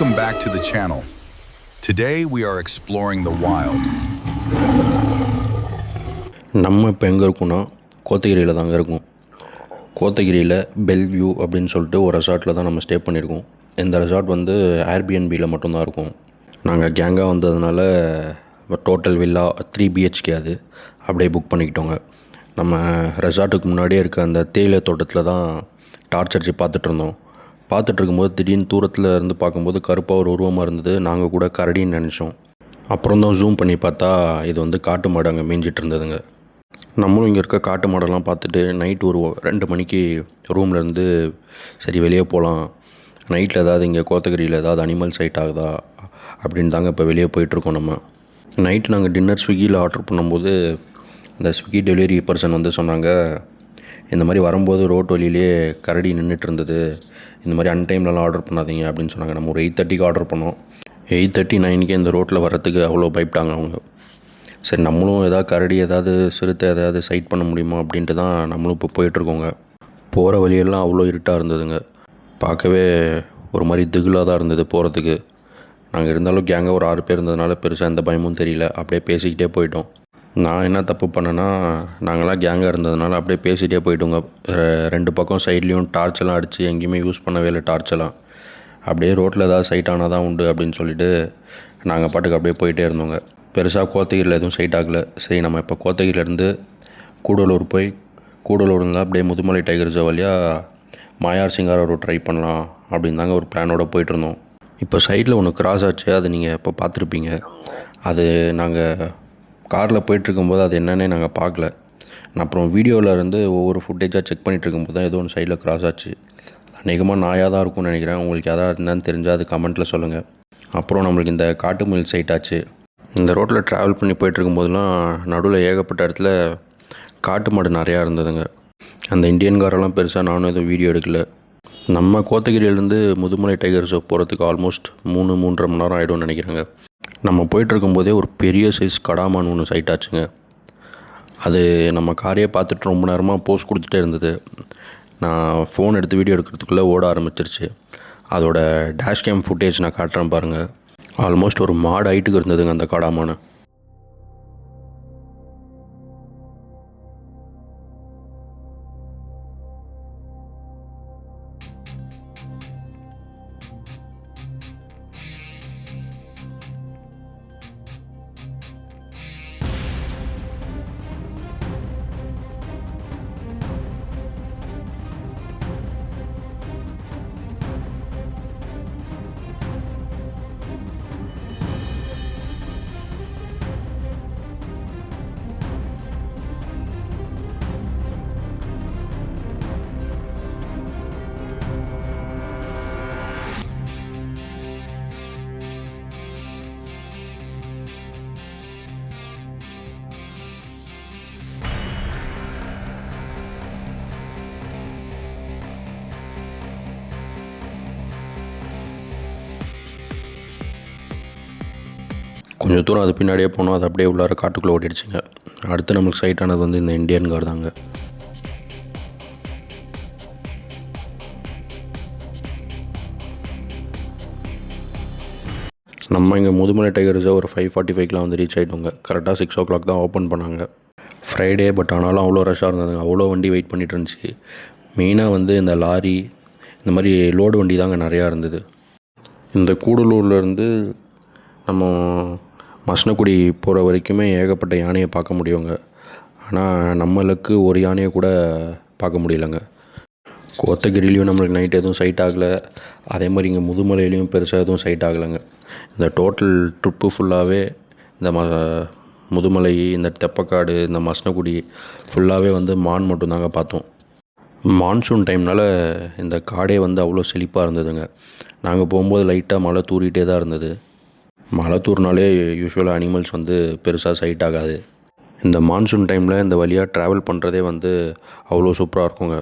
Welcome back to the channel. Today we are exploring the wild. நம்ம இப்போ எங்கே இருக்கோம்னா கோத்தகிரியில் தாங்க இருக்கும். கோத்தகிரியில் பெல்வியூ அப்படின்னு சொல்லிட்டு ஒரு ரெசார்ட்டில் தான் நம்ம ஸ்டே பண்ணியிருக்கோம். இந்த ரெசார்ட் வந்து ஏர்பிஎன்பியில் மட்டும்தான் இருக்கும். நாங்கள் கேங்காக வந்ததுனால டோட்டல் வில்லா 3 BHK அது அப்படியே புக் பண்ணிக்கிட்டோங்க. நம்ம ரெசார்ட்டுக்கு முன்னாடியே இருக்க அந்த தேயிலை தோட்டத்தில் தான் டார்ச் அடித்து பார்த்துட்டு இருக்கும்போது திடீர்னு தூரத்தில் இருந்து பார்க்கும்போது கருப்பாக ஒரு உருவமாக இருந்தது. நாங்கள் கூட கரடின்னு நினச்சோம். அப்புறம் தான் ஜூம் பண்ணி பார்த்தா இது வந்து காட்டு மாடு அங்கே மேய்ஞ்சிட்டு இருந்ததுங்க. நம்மளும் இங்கே இருக்க காட்டு மாடெல்லாம் பார்த்துட்டு நைட்டு ஒரு 2 மணிக்கு ரூம்லேருந்து சரி வெளியே போகலாம், நைட்டில் ஏதாவது இங்கே கோத்தகிரியில் ஏதாவது அனிமல் சைட் ஆகுதா அப்படின்னு தாங்க இப்போ வெளியே போயிட்டுருக்கோம். நம்ம நைட்டு நாங்கள் டின்னர் ஸ்விக்கியில் ஆர்டர் பண்ணும்போது இந்த ஸ்விக்கி டெலிவரி பர்சன் வந்து சொன்னாங்க, இந்த மாதிரி வரும்போது ரோட் வழியிலே கரடி நின்றுட்டு இருந்தது, இந்த மாதிரி அன்டைம்லலாம் ஆர்டர் பண்ணாதீங்க அப்படின்னு சொன்னாங்க. நம்ம ஒரு 8:30க்கு ஆர்டர் பண்ணோம். 8:30 9க்கே இந்த ரோட்டில் வரத்துக்கு அவ்வளோ பயப்பட்டாங்க அவங்க. சரி நம்மளும் ஏதாவது கரடி ஏதாவது சிறுத்தை ஏதாவது சைட் பண்ண முடியுமா அப்படின்ட்டு தான் நம்மளும் இப்போ போயிட்டுருக்கோங்க. போகிற வழியெல்லாம் அவ்வளோ இருட்டாக இருந்ததுங்க. பார்க்கவே ஒரு மாதிரி திகிலாக தான் இருந்தது போகிறதுக்கு. நாங்கள் இருந்தாலும் கேங்காக ஒரு 6 பேர் இருந்ததுனால பெருசாக எந்த பயமும் தெரியல. அப்படியே பேசிக்கிட்டே போயிட்டோம். நான் என்ன தப்பு பண்ணேன்னா, நாங்களாம் கேங்காக இருந்ததுனால அப்படியே பேசிகிட்டே போயிட்டோங்க. 2 பக்கம் சைட்லேயும் டார்ச்செல்லாம் அடித்து எங்கேயுமே யூஸ் பண்ணவே இல்லை டார்ச்செல்லாம். அப்படியே ரோட்டில் ஏதாவது சைட் ஆனால் தான் உண்டு அப்படின்னு சொல்லிட்டு நாங்கள் பாட்டுக்கு அப்படியே போயிட்டே இருந்தோங்க. பெருசாக கோத்தகிரியில் எதுவும் சைட் ஆகலை. சரி நம்ம இப்போ கோத்தகிரிலேருந்து கூடலூர் போய் கூடலூர்லேருந்து அப்படியே முதுமலை டைகர் ரிசர்வ் வழியாக மாயார் சிங்கார ரோட் ட்ரை பண்ணலாம் அப்படின்னு தாங்க ஒரு பிளானோடு போயிட்டுருந்தோம். இப்போ சைடில் ஒன்று கிராஸ் ஆச்சு, அது நீங்கள் இப்போ பார்த்துருப்பீங்க. அது நாங்கள் காரில் போயிட்டுருக்கும்போது அது என்னன்னே நாங்கள் பார்க்கல. நான் அப்புறம் வீடியோவில் இருந்து ஒவ்வொரு ஃபுட்டேஜாக செக் பண்ணிகிட்டு இருக்கும்போது தான் ஏதோ ஒன்று சைடில் கிராஸ் ஆச்சு. அநேகமாக நாயாக தான் இருக்கும்னு நினைக்கிறேன். உங்களுக்கு எதாவது என்னன்னு தெரிஞ்சால் அது கமெண்ட்டில் சொல்லுங்கள். அப்புறம் நம்மளுக்கு இந்த காட்டு முயல் சைட் ஆச்சு. இந்த ரோட்டில் ட்ராவல் பண்ணி போயிட்டுருக்கும்போதெல்லாம் நடுவில் ஏகப்பட்ட இடத்துல காட்டு மாடு நிறையா இருந்ததுங்க. அந்த இந்தியன்காரெல்லாம் பெருசாக நானும் எதுவும் வீடியோ எடுக்கலை. நம்ம கோத்தகிரியிலேருந்து முதுமலை டைகர் ரிசர்வ் போகிறதுக்கு ஆல்மோஸ்ட் 3-3.5 மணி நேரம் ஆகிடும்னு நினைக்கிறேங்க. நம்ம போயிட்டுருக்கும்போதே ஒரு பெரிய சைஸ் கடாமான் ஒன்று சைட் ஆச்சுங்க. அது நம்ம காரையே பார்த்துட்டு ரொம்ப நேரமாக போஸ் கொடுத்துட்டே இருந்தது. நான் ஃபோன் எடுத்து வீடியோ எடுக்கிறதுக்குள்ளே ஓட ஆரம்பிச்சிருச்சு. அதோட டேஷ் கேம் ஃபுட்டேஜ் நான் காட்டுறேன் பாருங்கள். ஆல்மோஸ்ட் ஒரு மாடு ஹைட்டுக்கு இருந்ததுங்க அந்த கடாமான். கொஞ்சம் தூரம் அது பின்னாடியே போனோம். அது அப்படியே உள்ளார காட்டுக்குள்ளே ஓடிடுச்சுங்க. அடுத்து நம்மளுக்கு சைட் ஆனது வந்து இந்த இந்தியன் கார் தாங்க. நம்ம இங்கே முதுமலை டைகர் ரிசர்வ் ஒரு 5:45 வந்து ரீச் ஆகிட்டோங்க. கரெக்டாக 6 o'clock தான் ஓப்பன் பண்ணாங்க. ஃப்ரைடே பட் ஆனாலும் அவ்வளோ ரஷ்ஷாக இருந்ததுங்க. அவ்வளோ வண்டி வெயிட் பண்ணிகிட்டு இருந்துச்சு. மெயினாக வந்து இந்த லாரி இந்த மாதிரி லோடு வண்டி தாங்க நிறையா இருந்தது. இந்த கூடலூர்லேருந்து நம்ம மசனக்குடி போகிற வரைக்குமே ஏகப்பட்ட யானையை பார்க்க முடியுங்க. ஆனால் நம்மளுக்கு ஒரு யானையை கூட பார்க்க முடியலைங்க. கோத்தகிரிலையும் நம்மளுக்கு நைட் எதுவும் சைட் ஆகலை. அதே மாதிரி இங்கே முதுமலையிலையும் பெருசாக எதுவும் சைட் ஆகலைங்க. இந்த டோட்டல் ட்ரிப்பு ஃபுல்லாகவே இந்த முதுமலை, இந்த தெப்பக்காடு, இந்த மசனக்குடி ஃபுல்லாகவே வந்து மான் மட்டும்தாங்க பார்த்தோம். மான்சூன் டைம்னால் இந்த காடே வந்து அவ்வளோ செழிப்பாக இருந்ததுங்க. நாங்கள் போகும்போது லைட்டாக மழை தூறிகிட்டே தான் இருந்தது. மழை தூறினாலே யூஸ்வலாக அனிமல்ஸ் வந்து பெருசாக சைட் ஆகாது. இந்த மான்சூன் டைமில் இந்த வழியாக ட்ராவல் பண்ணுறதே வந்து அவ்வளோ சூப்பராக இருக்குங்க.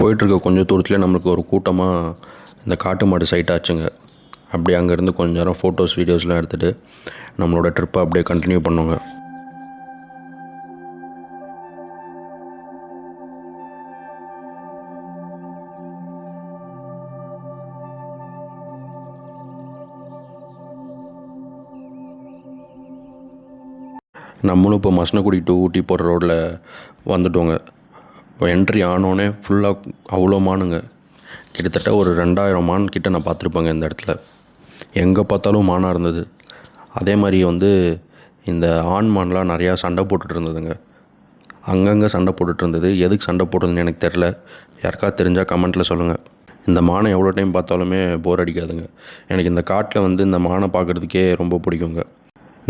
போயிட்டுருக்க கொஞ்சம் தூரத்துலேயே நம்மளுக்கு ஒரு கூட்டமாக இந்த காட்டு மாடு சைட் ஆச்சுங்க. அப்படியே அங்கேருந்து கொஞ்ச நேரம் ஃபோட்டோஸ் வீடியோஸ்லாம் எடுத்துகிட்டு நம்மளோட ட்ரிப்பை அப்படியே கண்டினியூ பண்ணோங்க. நம்மளும் இப்போ மசனக்குடி டு ஊட்டி போகிற ரோட்டில் வந்துட்டோங்க. இப்போ என்ட்ரி ஆனோடனே ஃபுல்லாக அவ்வளோ மானுங்க. கிட்டத்தட்ட ஒரு 2000 மான் கிட்ட நான் பார்த்துருப்பேங்க இந்த இடத்துல. எங்கே பார்த்தாலும் மானாக இருந்தது. அதே மாதிரி வந்து இந்த ஆண் மான்லாம் நிறையா சண்டை போட்டுட்டு இருந்ததுங்க. அங்கங்கே சண்டை போட்டுட்டு இருந்தது. எதுக்கு சண்டை போடுறதுன்னு எனக்கு தெரில. யாருக்காவது தெரிஞ்சால் கமெண்ட்டில் சொல்லுங்கள். இந்த மானை எவ்வளோ டைம் பார்த்தாலுமே போர் அடிக்காதுங்க. எனக்கு இந்த காட்டில் வந்து இந்த மானை பார்க்குறதுக்கே ரொம்ப பிடிக்குங்க.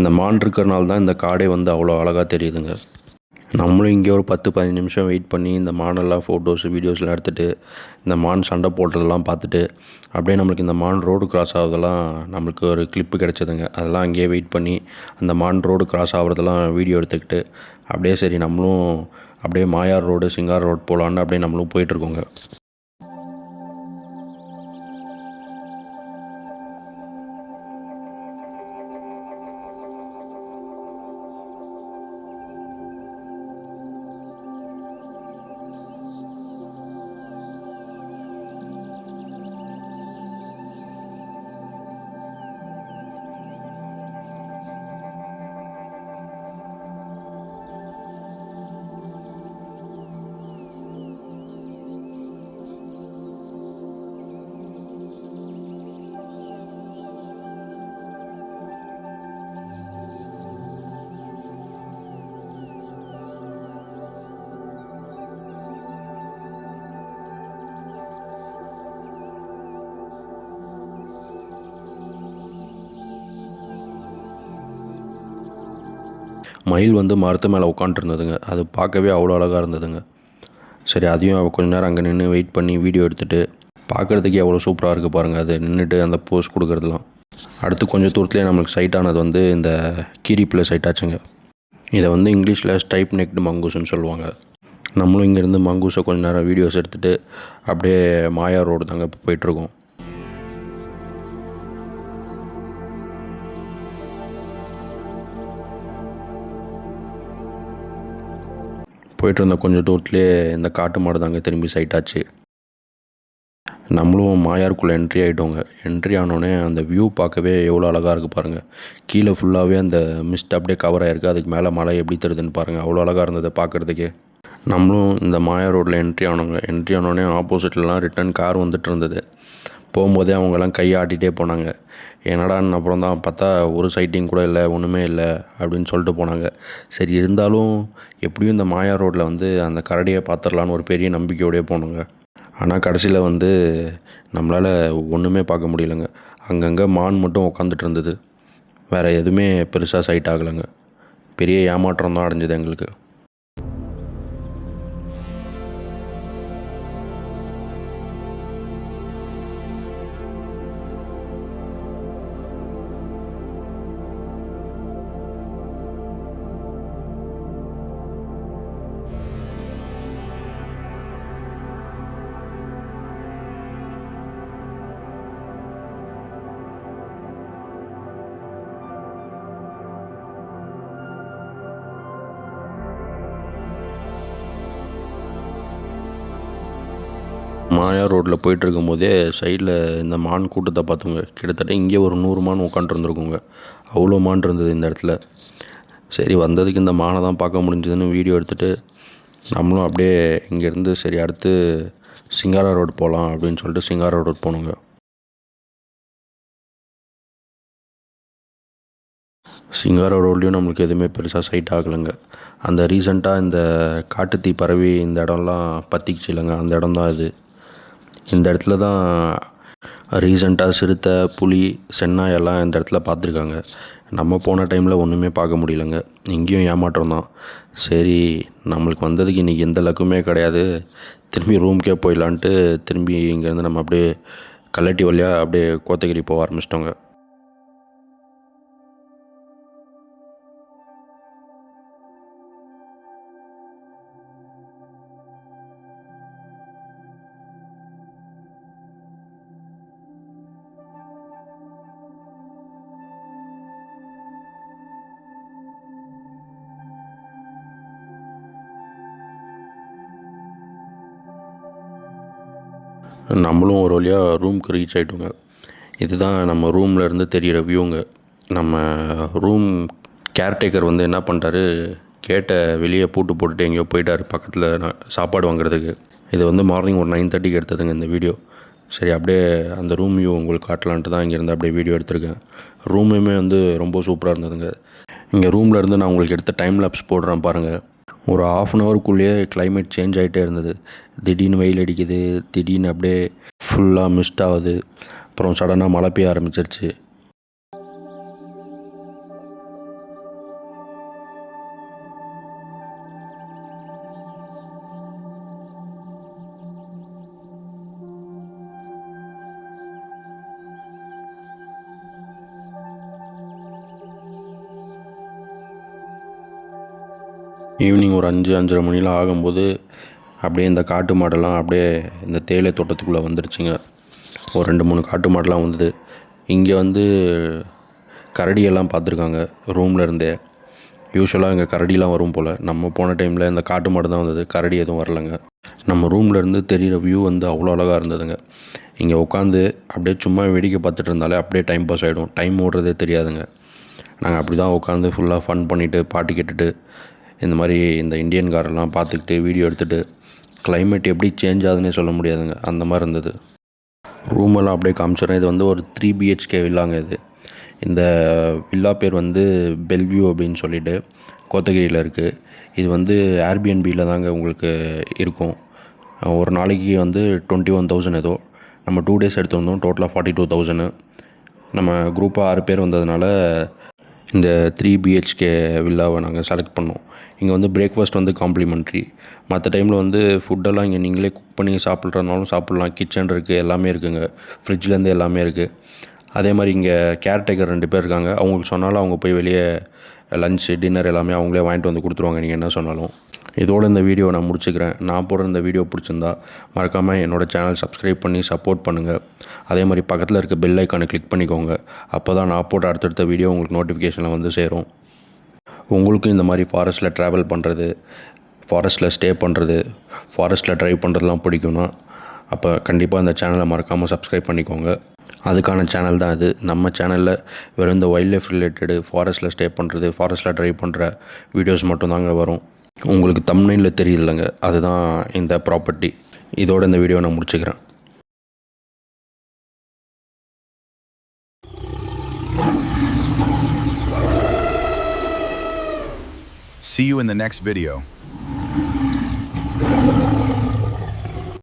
இந்த மான் இருக்கிறனால தான் இந்த காடே வந்து அவ்வளோ அழகாக தெரியுதுங்க. நம்மளும் இங்கே ஒரு 10-15 நிமிஷம் வெயிட் பண்ணி இந்த மானெல்லாம் ஃபோட்டோஸ் வீடியோஸ்லாம் எடுத்துகிட்டு இந்த மான் சண்டை போடுறதெல்லாம் பார்த்துட்டு அப்படியே நம்மளுக்கு இந்த மான் ரோடு கிராஸ் ஆகுறதெல்லாம் நம்மளுக்கு ஒரு கிளிப்பு கிடச்சிதுங்க. அதெல்லாம் அங்கேயே வெயிட் பண்ணி அந்த மான் ரோடு கிராஸ் ஆகுறதெல்லாம் வீடியோ எடுத்துக்கிட்டு அப்படியே சரி நம்மளும் அப்படியே மாயார் ரோடு சிங்கார் ரோடு போகலான்னு அப்படியே நம்மளும் போயிட்டுருக்கோங்க. மயில் வந்து மரத்து மேலே உட்காண்ட்ருந்ததுங்க. அது பார்க்கவே அவ்வளோ அழகாக இருந்ததுங்க. சரி அதையும் கொஞ்ச நேரம் அங்கே நின்று வெயிட் பண்ணி வீடியோ எடுத்துகிட்டு பார்க்குறதுக்கே எவ்வளோ சூப்பராக இருக்குது பாருங்கள். அது நின்றுட்டு அந்த போஸ் கொடுக்குறதுலாம். அடுத்து கொஞ்சம் தூரத்துலேயே நம்மளுக்கு சைட் ஆனது வந்து இந்த கீரிப்பில் சைட் ஆச்சுங்க. இதை வந்து இங்கிலீஷில் ஸ்டைப் நெக்டு மங்கூஸ்ன்னு சொல்லுவாங்க. நம்மளும் இங்கேருந்து மங்கூஸை கொஞ்சம் நேரம் வீடியோஸ் எடுத்துகிட்டு அப்படியே மாயா ரோடு தாங்க இப்போ போயிட்டுருக்கோம். போயிட்டு இருந்த கொஞ்சம் தூரத்துலேயே இந்த காட்டு மாடு தாங்க திரும்பி சைட் ஆச்சு. நம்மளும் மாயாருக்குள்ளே என்ட்ரி ஆகிட்டோங்க. என்ட்ரி ஆனோடனே அந்த வியூ பார்க்கவே எவ்வளோ அழகாக இருக்குது பாருங்கள். கீழே ஃபுல்லாகவே அந்த மிஸ்ட் அப்படியே கவர் ஆகிருக்கு. அதுக்கு மேலே மழை எப்படி தருதுன்னு பாருங்கள். அவ்வளோ அழகாக இருந்தது பார்க்குறதுக்கே. நம்மளும் இந்த மாயா ரோட்டில் என்ட்ரி ஆனோங்க. என்ட்ரி ஆனோடனே ஆப்போசிட்லலாம் ரிட்டன் கார் வந்துட்டு இருந்தது. போகும்போதே அவங்கெல்லாம் கையாட்டிகிட்டே போனாங்க. என்னடான்னு அப்புறம் தான் பார்த்தா ஒரு சைட்டிங் கூட இல்லை, ஒன்றுமே இல்லை அப்படின்னு சொல்லிட்டு போனாங்க. சரி இருந்தாலும் எப்படியும் இந்த மாயா ரோட்டில் வந்து அந்த கரடியை பார்த்துடலான்னு ஒரு பெரிய நம்பிக்கையோடய போனோங்க. ஆனால் கடைசியில் வந்து நம்மளால் ஒன்றுமே பார்க்க முடியலைங்க. அங்கங்கே மான் மட்டும் உட்காந்துட்டு இருந்தது. வேறு எதுவுமே பெருசாக சைட் ஆகலைங்க. பெரிய ஏமாற்றம் தான் அடைஞ்சது எங்களுக்கு. மாயா ரோட்டில் போயிட்டுருக்கும் போதே சைடில் இந்த மான் கூட்டத்தை பார்த்தோங்க. கிட்டத்தட்ட இங்கே ஒரு 100 மான் உட்காண்ட்ருந்துருக்குங்க. அவ்வளோ மான் இருந்தது இந்த இடத்துல. சரி வந்ததுக்கு இந்த மானை தான் பார்க்க முடிஞ்சதுன்னு வீடியோ எடுத்துகிட்டு நம்மளும் அப்படியே இங்கேருந்து சரி அடுத்து சிங்காரா ரோடு போகலாம் அப்படின்னு சொல்லிட்டு சிங்காரா ரோடு போனோங்க. சிங்காரா ரோட்லேயும் நம்மளுக்கு எதுவுமே பெருசாக சைட் ஆகலைங்க. அந்த ரீசெண்டாக இந்த காட்டுத்தீ பரவி இந்த இடம்லாம் பற்றிக்கிச்சு இல்லைங்க, அந்த இடம் தான் இது. இந்த இடத்துல தான் ரீசெண்டாக சிறுத்தை, புலி, சென்னாய் எல்லாம் இந்த இடத்துல பார்த்துருக்காங்க. நம்ம போன டைமில் ஒன்றுமே பார்க்க முடியலைங்க. இங்கேயும் ஏமாற்றம் தான். சரி நம்மளுக்கு வந்ததுக்கு இன்றைக்கி எந்த லக்குமே கிடையாது, திரும்பி ரூம்க்கே போயிடலான்ட்டு திரும்பி இங்கேருந்து நம்ம அப்படியே கல்லட்டி வழியாக அப்படியே கோத்தகிரி போக ஆரம்பிச்சிட்டோங்க. நம்மளும் ஒரு வழியாக ரூமுக்கு ரீச் ஆகிட்டோங்க. இதுதான் நம்ம ரூமில் இருந்து தெரிகிற வியூங்க. நம்ம ரூம் கேர்டேக்கர் வந்து என்ன பண்ணிட்டாரு, கேட்டை வெளியே பூட்டு போட்டுட்டு எங்கேயோ போயிட்டார் பக்கத்தில் சாப்பாடு வாங்குறதுக்கு. இது வந்து மார்னிங் ஒரு 9:30க்கு எடுத்ததுங்க இந்த வீடியோ. சரி, அப்படியே அந்த ரூம் வியூ உங்களுக்கு காட்டலான்ட்டு தான் இங்கேருந்து அப்படியே வீடியோ எடுத்திருக்கேன். ரூமுமே வந்து ரொம்ப சூப்பராக இருந்ததுங்க. இங்கே ரூமில் இருந்து நான் உங்களுக்கு எடுத்த டைம் லேப்ஸ் போடுறேன் பாருங்கள். ஒரு 1/2 ஹவருக்குள்ளேயே கிளைமேட் சேஞ்ச் ஆகிட்டே இருந்தது. திடீர்னு வெயில் அடிக்குது, திடீர்னு அப்படியே ஃபுல்லாக மிஸ்ட் ஆகுது, அப்புறம் சடனாக மழை பெய்ய ஆரம்பிச்சிருச்சு. ஈவினிங் ஒரு 5-5:30 மணிலாம் ஆகும்போது அப்படியே இந்த காட்டு மாடெல்லாம் அப்படியே இந்த தேயிலை தோட்டத்துக்குள்ளே வந்துடுச்சுங்க. ஒரு 2-3 காட்டு மாடெலாம் வந்தது. இங்கே வந்து கரடியெல்லாம் பார்த்துருக்காங்க ரூமில் இருந்தே. யூஸ்வலாக இங்கே கரடிலாம் வரும் போல். நம்ம போன டைமில் இந்த காட்டு மாடு தான் வந்தது, கரடி எதுவும் வரலைங்க. நம்ம ரூமில் இருந்து தெரிகிற வியூ வந்து அவ்வளோ அழகாக இருந்ததுங்க. இங்கே உட்காந்து அப்படியே சும்மா வேடிக்கை பார்த்துட்டு இருந்தாலே அப்படியே டைம் பாஸ் ஆகிடும், டைம் ஓடுறதே தெரியாதுங்க. நாங்கள் அப்படி தான் உட்காந்து ஃபுல்லாக ஃபன் பண்ணிவிட்டு பாட்டு கேட்டுட்டு இந்த மாதிரி இந்த இந்தியன் காரெல்லாம் பார்த்துக்கிட்டு வீடியோ எடுத்துகிட்டு, கிளைமேட் எப்படி சேஞ்ச் ஆகுதுன்னே சொல்ல முடியாதுங்க, அந்த மாதிரி இருந்தது. ரூமெல்லாம் அப்படியே காமிச்சிடுறேன். இது வந்து ஒரு 3 BHK வில்லாங்க. இந்த வில்லா பேர் வந்து பெல்வியூ அப்படின்னு சொல்லிட்டு கோத்தகிரியில் இருக்குது. இது வந்து ஏர்பிஎன்பியில் தாங்க உங்களுக்கு இருக்கும். ஒரு நாளைக்கு வந்து 21,000 ஏதோ. நம்ம 2 days எடுத்திருந்தோம், டோட்டலாக 42,000. நம்ம குரூப்பாக 6 பேர் வந்ததுனால இந்த 3 BHK வில்லாவை நாங்கள் செலக்ட் பண்ணோம். இங்கே வந்து பிரேக்ஃபாஸ்ட் வந்து காம்ப்ளிமெண்ட்ரி. மற்ற டைமில் வந்து ஃபுட்டெல்லாம் இங்கே நீங்களே குக் பண்ணி சாப்பிட்றதுனாலும் சாப்பிட்லாம். கிச்சன் இருக்குது, எல்லாமே இருக்குதுங்க, ஃப்ரிட்ஜ்லேருந்து எல்லாமே இருக்குது. அதே மாதிரி இங்கே கேர்டேக்கர் 2 பேர் இருக்காங்க. அவங்களுக்கு சொன்னாலும் அவங்க போய் வெளியே லன்ச்சு டின்னர் எல்லாமே அவங்களே வாங்கிட்டு வந்து கொடுத்துருவாங்க நீங்கள் என்ன சொன்னாலும். இதோடு இந்த வீடியோ நான் முடிச்சுக்கிறேன். நான் போடுற இந்த வீடியோ பிடிச்சிருந்தா மறக்காமல் என்னோடய சேனல் சப்ஸ்கிரைப் பண்ணி சப்போர்ட் பண்ணுங்கள். அதே மாதிரி பக்கத்தில் இருக்க பெல் ஐக்கானை கிளிக் பண்ணிக்கோங்க. அப்போ தான் நான் போட்ட அடுத்தடுத்த வீடியோ உங்களுக்கு நோட்டிஃபிகேஷனில் வந்து சேரும். உங்களுக்கும் இந்த மாதிரி ஃபாரஸ்ட்டில் ட்ராவல் பண்ணுறது, ஃபாரஸ்ட்டில் ஸ்டே பண்ணுறது, ஃபாரஸ்ட்டில் ட்ரைவ் பண்ணுறதுலாம் பிடிக்கும்னா அப்போ கண்டிப்பாக இந்த சேனலை மறக்காமல் சப்ஸ்கிரைப் பண்ணிக்கோங்க. அதுக்கான சேனல் தான் இது. நம்ம சேனலில் வெறும் இந்த வைல்ட் லைஃப் ரிலேட்டடு, ஃபாரஸ்ட்டில் ஸ்டே பண்ணுறது, ஃபாரஸ்ட்டில் ட்ரைவ் பண்ணுற வீடியோஸ் மட்டும்தாங்க வரும். உங்களுக்கு தம்ப்நெயிலில் தெரியுதுல்லங்க, அதுதான் இந்த ப்ராப்பர்ட்டி. இதோட இந்த வீடியோ நான் முடிச்சுக்கிறேன். See you in the next video.